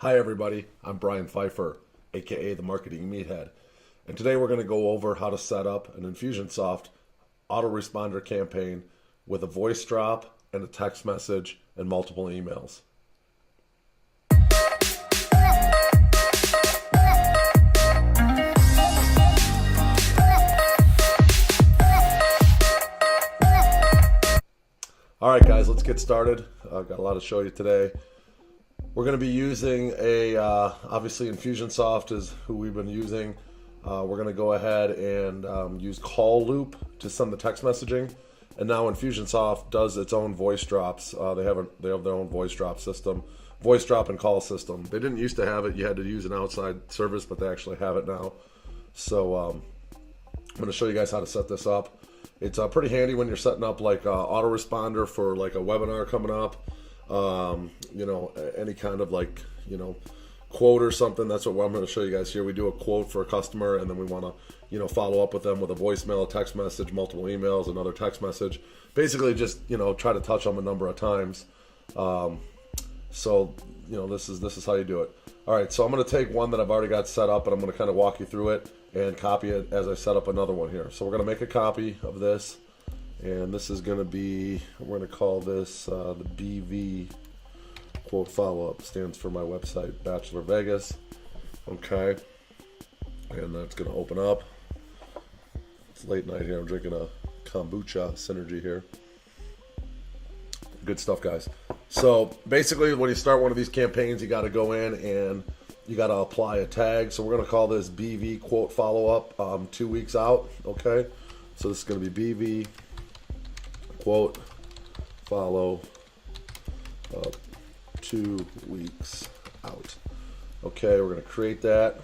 Hi everybody, I'm Brian Pfeiffer, aka the Marketing Meathead, and today we're going to go over how to set up an Infusionsoft autoresponder campaign with a voice drop and a text message and multiple emails. Alright guys, let's get started. I've got a lot to show you today. We're going to be using obviously Infusionsoft is who we've been using. We're going to go ahead and use call loop to send the text messaging. And now Infusionsoft does its own voice drops. They have their own voice drop system, voice drop and call system. They didn't used to have it. You had to use an outside service, but they actually have it now. So I'm going to show you guys how to set this up. It's pretty handy when you're setting up like autoresponder for like a webinar coming up. Any kind of like, quote or something. That's what I'm going to show you guys here. We do a quote for a customer and then we want to, follow up with them with a voicemail, a text message, multiple emails, another text message. Basically just, try to touch them a number of times. This is how you do it. All right. So I'm going to take one that I've already got set up and I'm going to kind of walk you through it and copy it as I set up another one here. So we're going to make a copy of this. And this is going to be, we're going to call this the BV quote follow-up. Stands for my website, Bachelor Vegas. Okay. And that's going to open up. It's late night here. I'm drinking a kombucha synergy here. Good stuff, guys. So basically, when you start one of these campaigns, you got to go in and you got to apply a tag. So we're going to call this BV quote follow-up 2 weeks out. Okay. So this is going to be BV quote follow up 2 weeks out. Okay, we're going to create that.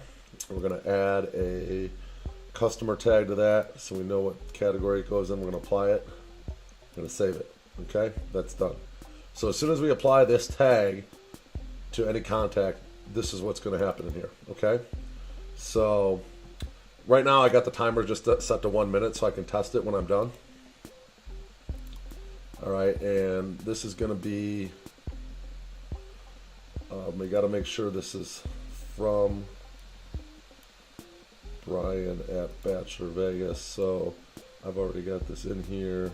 We're going to add a customer tag to that so we know what category it goes in. We're going to apply it. I'm going to save it. Okay, that's done. So as soon as we apply this tag to any contact, this is what's going to happen in here. Okay, so right now I got the timer just set to 1 minute so I can test it when I'm done. All right, and this is going to be, we got to make sure this is from Brian at Bachelor Vegas. So I've already got this in here.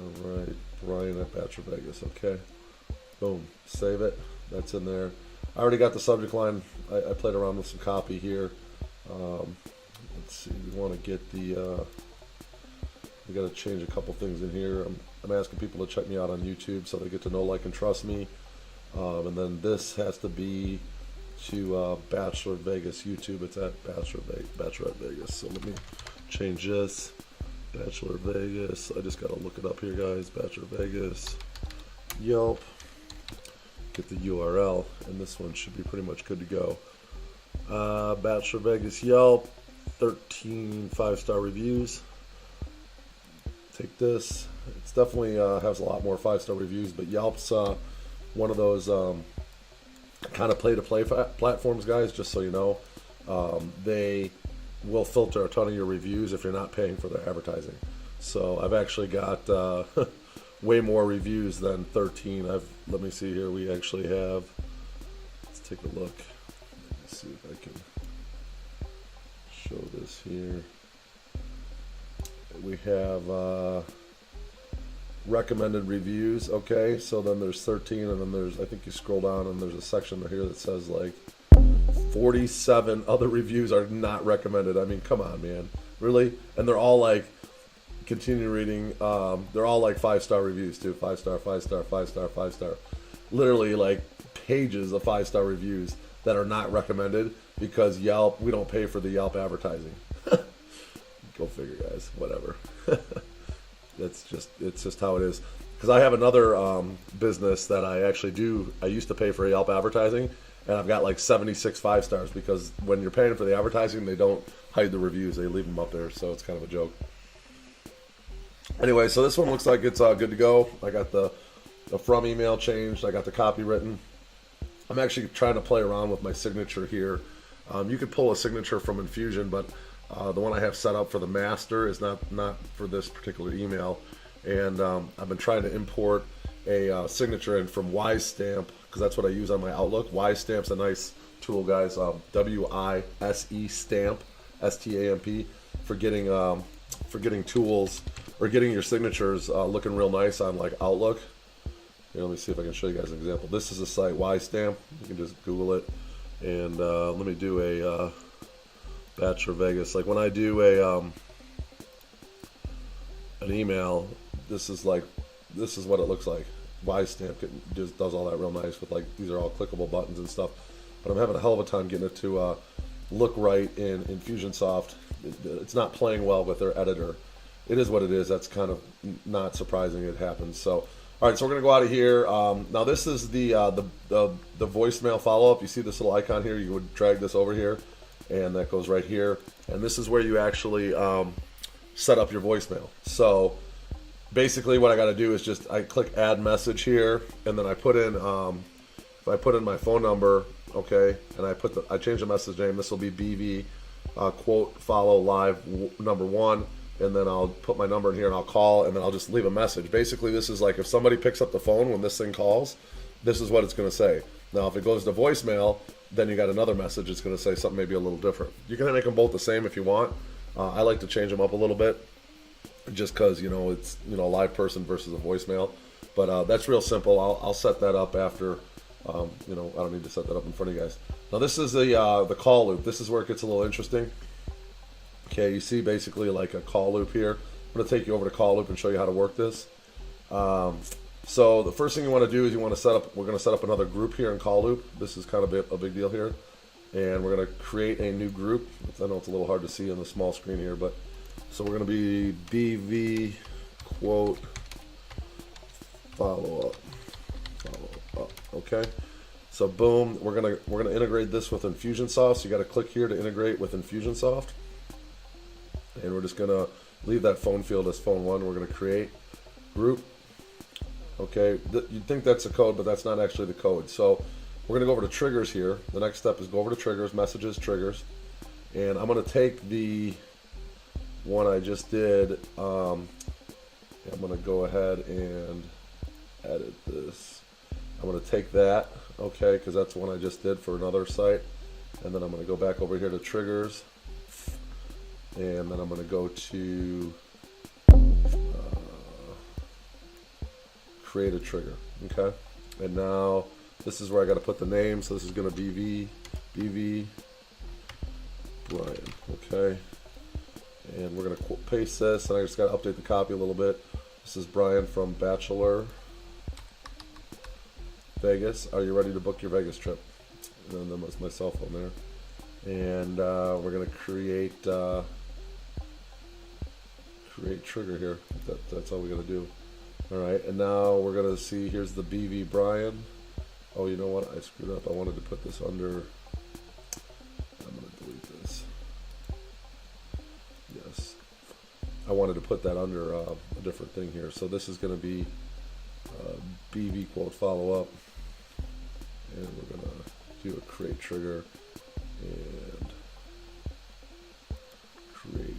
All right, Brian at Bachelor Vegas. Okay, boom, save it. That's in there. I already got the subject line. I played around with some copy here. Let's see, we want to get the, we got to change a couple things in here. I'm asking people to check me out on YouTube so they get to know, like, and trust me. And then this has to be to Bachelor Vegas YouTube. It's at Bachelorette Vegas. So let me change this. Bachelor Vegas. I just got to look it up here, guys. Bachelor Vegas. Yelp. Get the URL. And this one should be pretty much good to go. Bachelor Vegas Yelp. 13 5-star reviews. Take this. It's definitely has a lot more 5-star reviews, but Yelp's one of those kind of play-to-play platforms, guys, just so you know. They will filter a ton of your reviews if you're not paying for their advertising. So I've actually got way more reviews than 13. Let me see here. We actually have, let's take a look. Let me see if I can show this here. We have recommended reviews. Okay, so then there's 13, and then there's, I think you scroll down and there's a section here that says like 47 other reviews are not recommended. I mean, come on, man, really? And they're all like, continue reading, they're all like 5-star reviews too. 5-star, 5-star, 5-star, 5-star. Literally like pages of 5-star reviews that are not recommended because Yelp, we don't pay for the Yelp advertising. Go figure, guys. Whatever. It's just how it is. Because I have another business that I actually do. I used to pay for Yelp advertising, and I've got like 76 5-stars because when you're paying for the advertising, they don't hide the reviews. They leave them up there, so it's kind of a joke. Anyway, so this one looks like it's good to go. I got the from email changed. I got the copy written. I'm actually trying to play around with my signature here. You could pull a signature from Infusion, but the one I have set up for the master is not for this particular email. And I've been trying to import a signature in from WiseStamp, because that's what I use on my Outlook. WiseStamp's a nice tool, guys. W-I-S-E stamp, S-T-A-M-P, for getting tools or getting your signatures looking real nice on like Outlook. Here, let me see if I can show you guys an example. This is a site, WiseStamp. You can just Google it. And let me do a Bachelor Vegas. Like when I do an email, this is what it looks like. WiseStamp just does all that real nice with, like, these are all clickable buttons and stuff. But I'm having a hell of a time getting it to look right in Infusionsoft. It's not playing well with their editor. It is what it is. That's kind of not surprising. It happens. So, all right. So we're gonna go out of here. Now this is the voicemail follow-up. You see this little icon here? You would drag this over here, and that goes right here. And this is where you actually set up your voicemail. So basically, what I got to do is just I click Add Message here, and then I put in if I put in my phone number, okay, and I change the message name. This will be BV quote follow live number 1. And then I'll put my number in here and I'll call, and then I'll just leave a message. Basically, this is like if somebody picks up the phone when this thing calls, this is what it's going to say. Now, if it goes to voicemail, then you got another message. It's going to say something maybe a little different. You can make them both the same if you want. I like to change them up a little bit, just because it's a live person versus a voicemail. But that's real simple. I'll set that up after. I don't need to set that up in front of you guys. Now, this is the call loop. This is where it gets a little interesting. Okay, you see basically like a call loop here. I'm going to take you over to call loop and show you how to work this. So the first thing you want to do is we're going to set up another group here in call loop. This is kind of a big deal here. And we're going to create a new group. I know it's a little hard to see on the small screen here, but so we're going to be BV quote follow up. Okay. So boom, we're gonna integrate this with Infusionsoft. So you got to click here to integrate with Infusionsoft. And we're just going to leave that phone field as phone 1. We're going to create group. Okay, you'd think that's a code, but that's not actually the code. So we're going to go over to triggers here. The next step is go over to triggers, messages, triggers. And I'm going to take the one I just did. I'm going to go ahead and edit this. I'm going to take that, okay, because that's the one I just did for another site. And then I'm going to go back over here to triggers. And then I'm going to go to create a trigger, okay? And now this is where I got to put the name. So this is going to be BV Brian, okay? And we're going to paste this, and I just got to update the copy a little bit. This is Brian from Bachelor Vegas. Are you ready to book your Vegas trip? And then that's my cell phone there. And we're going to create trigger here. That's all we got to do. All right, and now we're going to see, here's the BV Brian. Oh, you know what? I screwed up. I wanted to put this under. I'm going to delete this. Yes. I wanted to put that under a different thing here. So this is going to be BV quote follow up. And we're going to do a create trigger and create.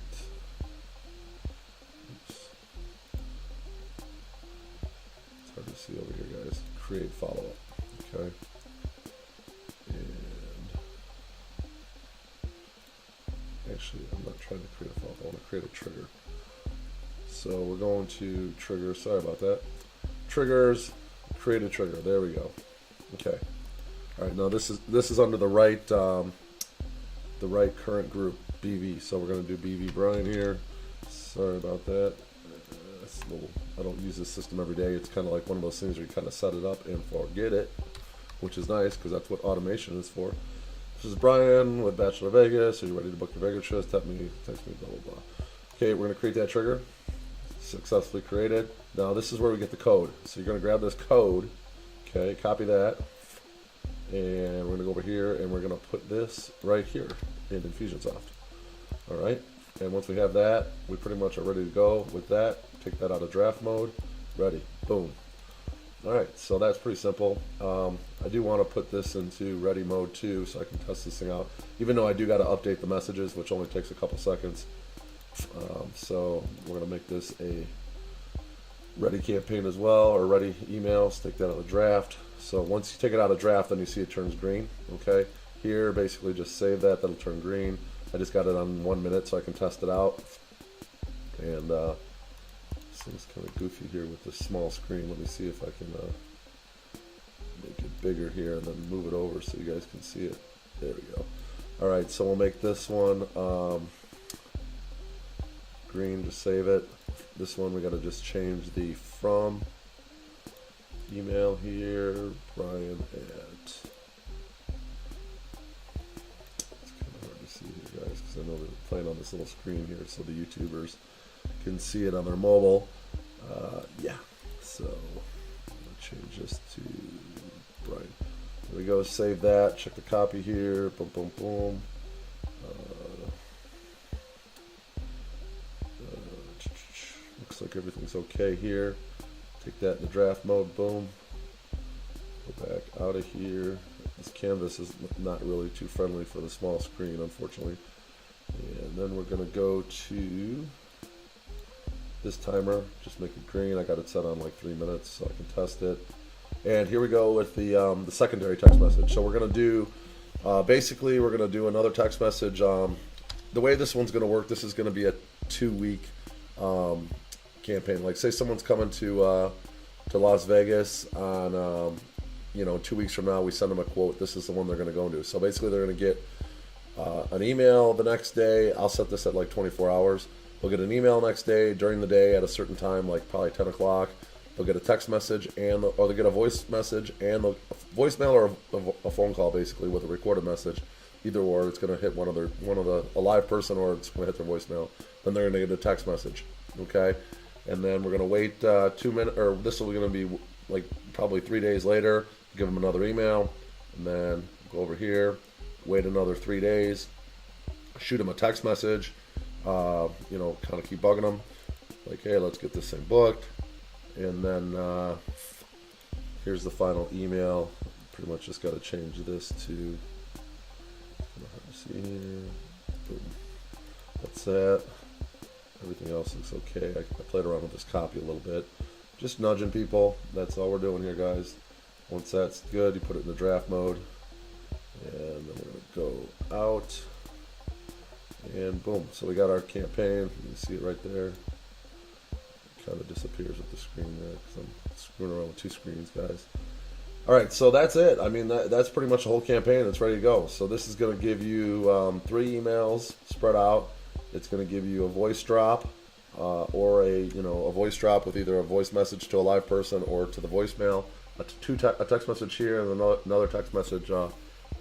It's hard to see over here, guys. Create follow up. Okay. And actually, I'm not trying to create a follow up. I want to create a trigger. So we're going to trigger. Sorry about that. Triggers. Create a trigger. There we go. Okay. All right. Now this is under the right current group, BV. So we're going to do BV Brian here. Sorry about that. That's a little, I don't use this system every day. It's kind of like one of those things where you kind of set it up and forget it, which is nice because that's what automation is for. This is Brian with Bachelor Vegas. Are you ready to book your Vegas trip? Text me, blah, blah, blah. Okay, we're going to create that trigger. Successfully created. Now this is where we get the code. So you're going to grab this code. Okay, copy that. And we're going to go over here and we're going to put this right here in Infusionsoft. All right. And once we have that, we pretty much are ready to go with that. Take that out of draft mode. Ready. Boom. All right. So that's pretty simple. I do want to put this into ready mode too, so I can test this thing out. Even though I do got to update the messages, which only takes a couple seconds. So we're going to make this a ready campaign as well, or ready emails. Take that out of draft. So once you take it out of draft, then you see it turns green. Okay, here basically just save that. That'll turn green. I just got it on 1 minute so I can test it out. And this thing's kind of goofy here with this small screen. Let me see if I can make it bigger here and then move it over so you guys can see it. There we go. All right, so we'll make this one green. Just save it. This one we got to just change the from email here, Brian at. It's kind of hard to see here, guys, because I know they're playing on this little screen here, so the YouTubers can see it on their mobile. Yeah, so I'll change this to Brian. There we go. Save that. Check the copy here. Boom, boom, boom. Looks like everything's okay here. Take that in the draft mode. Boom. Go back out of here. This canvas is not really too friendly for the small screen, unfortunately. And then we're going to go to this timer. Just make it green. I got it set on like 3 minutes so I can test it. And here we go with the secondary text message. So we're going to do, basically we're going to do another text message. The way this one's going to work, this is going to be a 2-week campaign. Like say someone's coming to Las Vegas on, 2 weeks from now, we send them a quote. This is the one they're going to go into. So basically they're going to get an email the next day. I'll set this at like 24 hours. They'll get an email next day during the day at a certain time, like probably 10 o'clock. They'll get a text message or they'll get a voice message and a voicemail or a phone call, basically with a recorded message. Either or, it's going to hit a live person, or it's going to hit their voicemail. Then they're going to get a text message. Okay, and then we're going to wait 2 minutes, or this will going to be like probably 3 days later. Give them another email, and then go over here, wait another 3 days, shoot them a text message. Kind of keep bugging them, like, hey, let's get this thing booked. And then here's the final email. Pretty much just got to change this to, see here. Boom. That's that. Everything else looks okay. I played around with this copy a little bit. Just nudging people. That's all we're doing here, guys. Once that's good, you put it in the draft mode. And then we're going to go out. And boom. So we got our campaign. You can see it right there. Kind of disappears with the screen there because I'm screwing around with 2 screens, guys. All right, so that's it. I mean, that's pretty much the whole campaign. It's ready to go. So this is going to give you 3 emails spread out. It's going to give you a voice drop or a voice drop with either a voice message to a live person or to the voicemail. A text message here and another text message a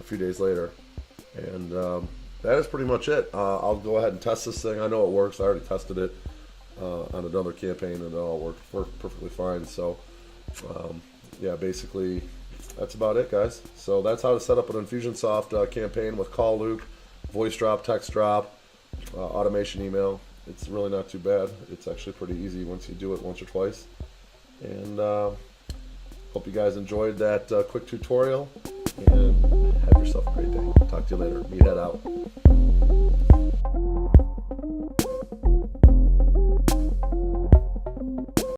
few days later. And that is pretty much it. I'll go ahead and test this thing. I know it works. I already tested it on another campaign, and it all worked perfectly fine. So, yeah, basically, that's about it, guys. So that's how to set up an Infusionsoft campaign with call loop, voice drop, text drop, automation email. It's really not too bad. It's actually pretty easy once you do it once or twice. And hope you guys enjoyed that quick tutorial, and have yourself a great day. Talk to you later. Meathead out.